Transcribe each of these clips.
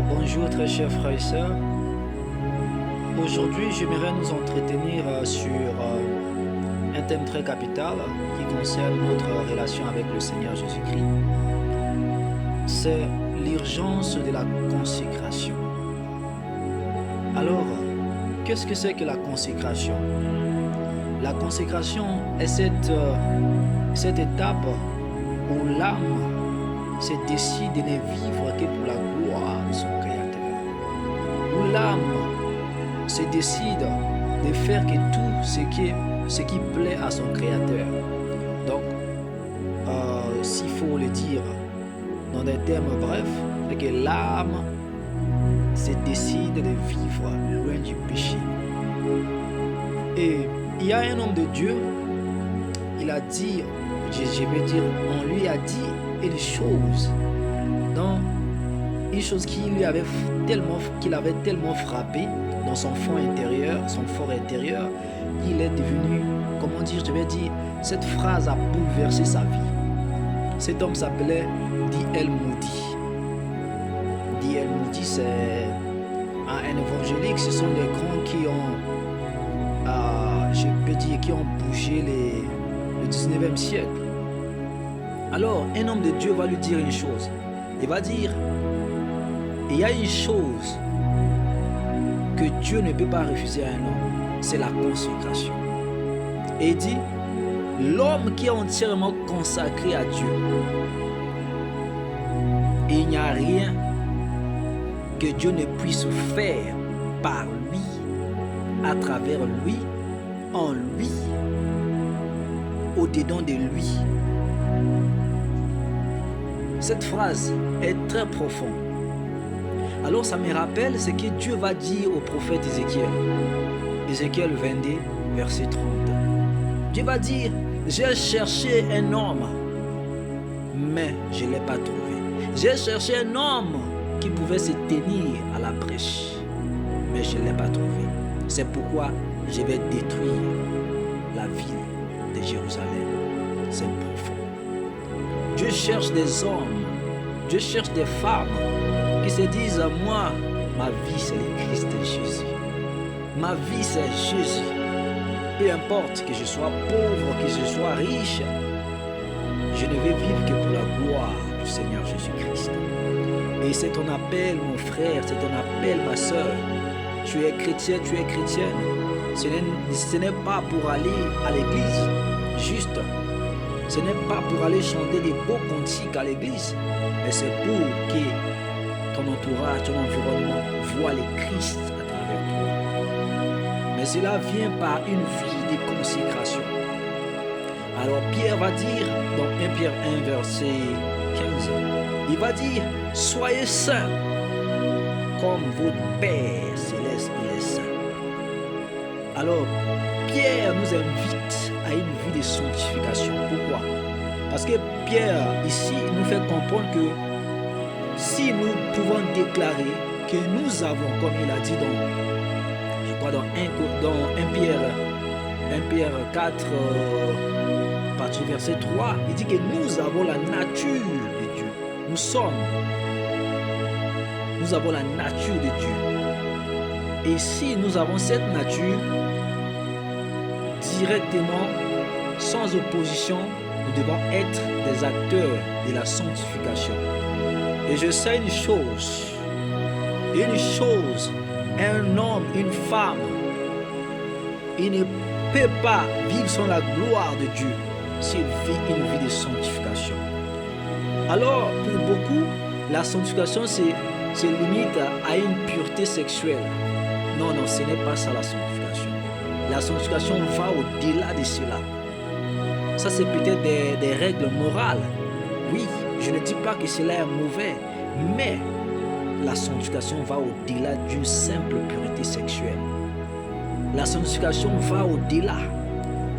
Bonjour très chers frères et sœurs. Aujourd'hui, j'aimerais nous entretenir sur un thème très capital qui concerne notre relation avec le Seigneur Jésus-Christ. C'est l'urgence de la consécration. Alors, qu'est-ce que c'est que la consécration? La consécration est cette étape où l'âme se décide de ne vivre que pour la gloire de son Créateur. Où l'âme se décide de faire que tout ce qui plaît à son Créateur. Donc, s'il faut le dire dans des termes brefs, c'est que l'âme se décide de vivre loin du péché. Et il y a un homme de Dieu, il a dit, je veux dire, on lui a dit une chose, dans une chose qui avait tellement frappé dans son fond intérieur, son fort intérieur, il est devenu, comment dire, je vais dire, cette phrase a bouleversé sa vie. Cet homme s'appelait D.L. Moody. D.L. Moody, c'est un évangélique, ce sont les grands qui ont, je peux dire, qui ont bougé le 19e siècle. Alors, un homme de Dieu va lui dire une chose. Il va dire, il y a une chose que Dieu ne peut pas refuser à un homme, c'est la consécration. Et il dit, l'homme qui est entièrement consacré à Dieu, il n'y a rien que Dieu ne puisse faire par lui, à travers lui, en lui, au-dedans de lui. Cette phrase est très profonde. Alors ça me rappelle ce que Dieu va dire au prophète Ézéchiel. Ézéchiel 22, verset 30. Dieu va dire, j'ai cherché un homme, mais je ne l'ai pas trouvé. J'ai cherché un homme qui pouvait se tenir à la brèche, mais je ne l'ai pas trouvé. C'est pourquoi je vais détruire la ville de Jérusalem. C'est profond. Dieu cherche des hommes, Dieu cherche des femmes qui se disent, moi, ma vie c'est le Christ de Jésus. Ma vie c'est Jésus. Peu importe que je sois pauvre, que je sois riche, je ne vais vivre que pour la gloire du Seigneur Jésus-Christ. Et c'est ton appel, mon frère, c'est ton appel, ma soeur. Tu es chrétien, tu es chrétienne. Ce n'est pas pour aller à l'église, juste. Ce n'est pas pour aller chanter des beaux cantiques à l'église, mais c'est pour que ton entourage, ton environnement voit le Christ à travers toi. Mais cela vient par une vie de consécration. Alors Pierre va dire dans 1 Pierre 1 verset 15, il va dire, soyez saints comme votre Père céleste il est saint. Alors Pierre nous invite à une vie de sanctification. Pourquoi? Parce que Pierre, ici, nous fait comprendre que si nous pouvons déclarer que nous avons, comme il a dit dans, je crois dans 1 Pierre 4, partie verset 3, il dit que nous avons la nature de Dieu. Nous avons la nature de Dieu. Et si nous avons cette nature, directement, sans opposition, nous devons être des acteurs de la sanctification. Et je sais une chose, un homme, une femme, il ne peut pas vivre sans la gloire de Dieu s'il vit une vie de sanctification. Alors, pour beaucoup, la sanctification se limite à une pureté sexuelle. Non, ce n'est pas ça la sanctification. La sanctification va au-delà de cela. Ça, c'est peut-être des règles morales. Oui, je ne dis pas que cela est mauvais, mais la sanctification va au-delà d'une simple pureté sexuelle. La sanctification va au-delà.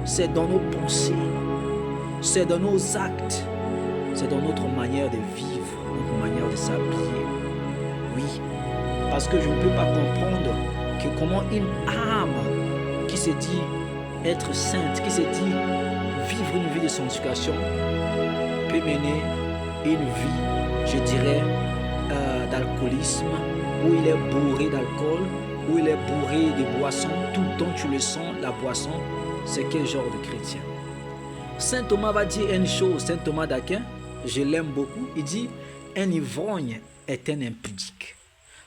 C'est dans nos pensées, c'est dans nos actes, c'est dans notre manière de vivre, notre manière de s'habiller. Oui, parce que je ne peux pas comprendre que comment une âme qui se dit être sainte, qui se dit vivre une vie de sanctification, peut mener une vie, je dirais, d'alcoolisme, où il est bourré d'alcool, où il est bourré de boissons, tout le temps tu le sens, la boisson, c'est quel genre de chrétien? Saint Thomas va dire une chose, Saint Thomas d'Aquin, je l'aime beaucoup, il dit, un ivrogne est un impudique.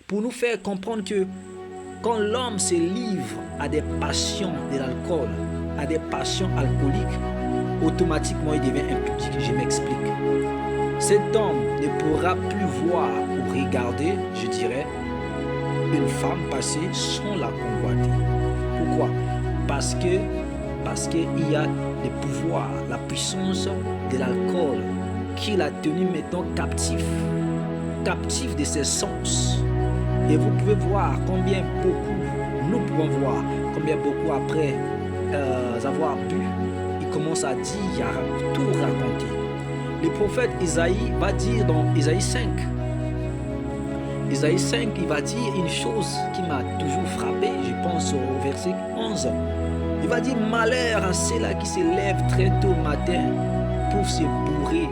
Pour nous faire comprendre que quand l'homme se livre à des passions de l'alcool, à des passions alcooliques, automatiquement il devient impudique. Je m'explique. Cet homme ne pourra plus voir ou regarder, je dirais, une femme passer sans la convoiter. Pourquoi? Parce qu'il y a le pouvoir, la puissance de l'alcool qui l'a tenu maintenant captif de ses sens. Et vous pouvez voir combien beaucoup, nous pouvons voir combien beaucoup après avoir bu, il commence à dire, à tout raconter. Le prophète Isaïe va dire dans Isaïe 5, il va dire une chose qui m'a toujours frappé, je pense au verset 11. Il va dire malheur à ceux-là qui se lèvent très tôt le matin pour se bourrer,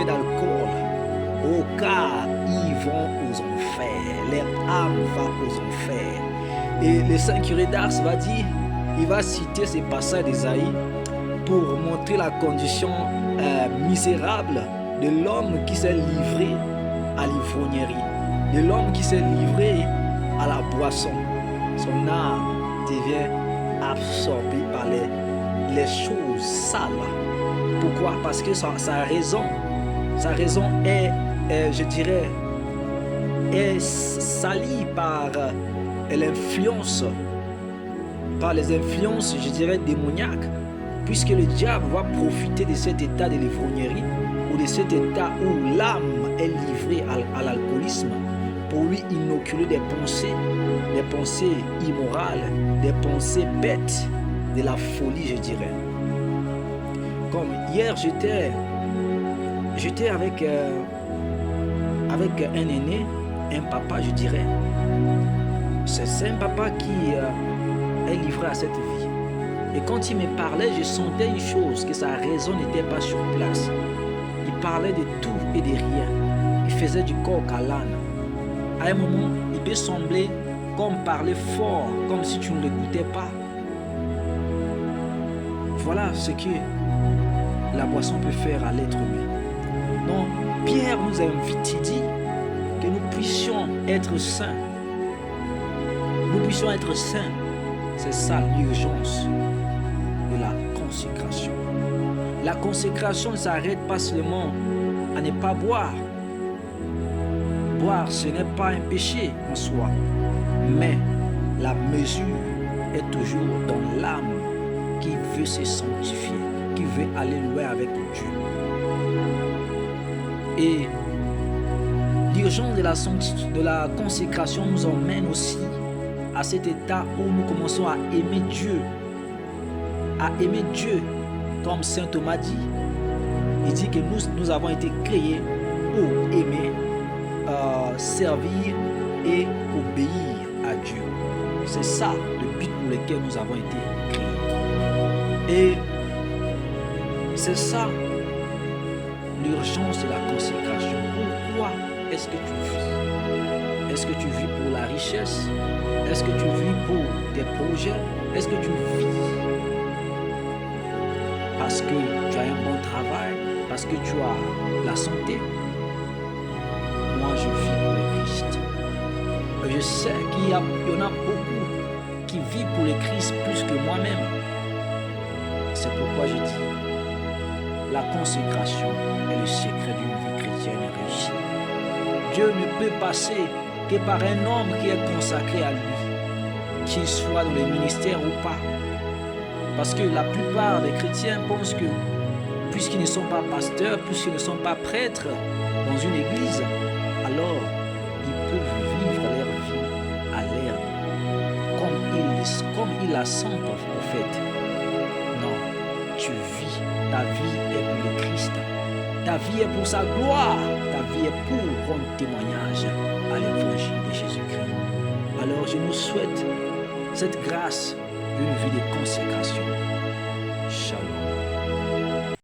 d'alcool. Au cas, ils vont aux enfers, leur âme va aux enfers. Et le Saint curé d'Ars va dire, il va citer ces passages d'Isaïe pour montrer la condition misérable de l'homme qui s'est livré à l'ivrognerie, de l'homme qui s'est livré à la boisson. Son âme devient absorbée par les choses sales. Pourquoi? Parce que sa raison est, je dirais, est salie par l'influence, par les influences, je dirais, démoniaques, puisque le diable va profiter de cet état de l'ivrognerie ou de cet état où l'âme est livrée à l'alcoolisme pour lui inoculer des pensées immorales, des pensées bêtes, de la folie, je dirais. Comme hier, j'étais avec un aîné, un papa, je dirais. C'est un papa qui est livré à cette vie. Et quand il me parlait, je sentais une chose, que sa raison n'était pas sur place. Il parlait de tout et de rien. Il faisait du coq à l'âne. À un moment, il peut sembler comme parler fort, comme si tu ne l'écoutais pas. Voilà ce que la boisson peut faire à l'être humain. Donc, Pierre nous invite, il dit que nous puissions être saints. Nous puissions être saints. C'est ça l'urgence de la consécration. La consécration ne s'arrête pas seulement à ne pas boire. Boire, ce n'est pas un péché en soi, mais la mesure est toujours dans l'âme qui veut se sanctifier, qui veut aller loin avec Dieu. Et l'urgence de la consécration nous emmène aussi à cet état où nous commençons à aimer Dieu. À aimer Dieu, comme Saint Thomas dit. Il dit que nous avons été créés pour aimer, servir et obéir à Dieu. C'est ça le but pour lequel nous avons été créés. Et c'est ça l'urgence de la consécration. Pourquoi est-ce que tu vis? Est-ce que tu vis pour la richesse? Est-ce que tu vis pour tes projets? Est-ce que tu vis parce que tu as un bon travail? Parce que tu as la santé? Moi, je vis pour le Christ. Je sais qu'il y en a beaucoup qui vivent pour le Christ plus que moi-même. C'est pourquoi je dis, la consécration est le secret d'une vie chrétienne réussie. Dieu ne peut passer que par un homme qui est consacré à lui, qu'il soit dans le ministère ou pas. Parce que la plupart des chrétiens pensent que, puisqu'ils ne sont pas pasteurs, puisqu'ils ne sont pas prêtres dans une église, alors ils peuvent vivre leur vie à l'air, comme ils la sentent en fait. Non, tu vis, ta vie est pour le Christ, ta vie est pour sa gloire, ta vie est pour rendre témoignage à l'évangile de Jésus-Christ. Alors je nous souhaite cette grâce d'une vie de consécration.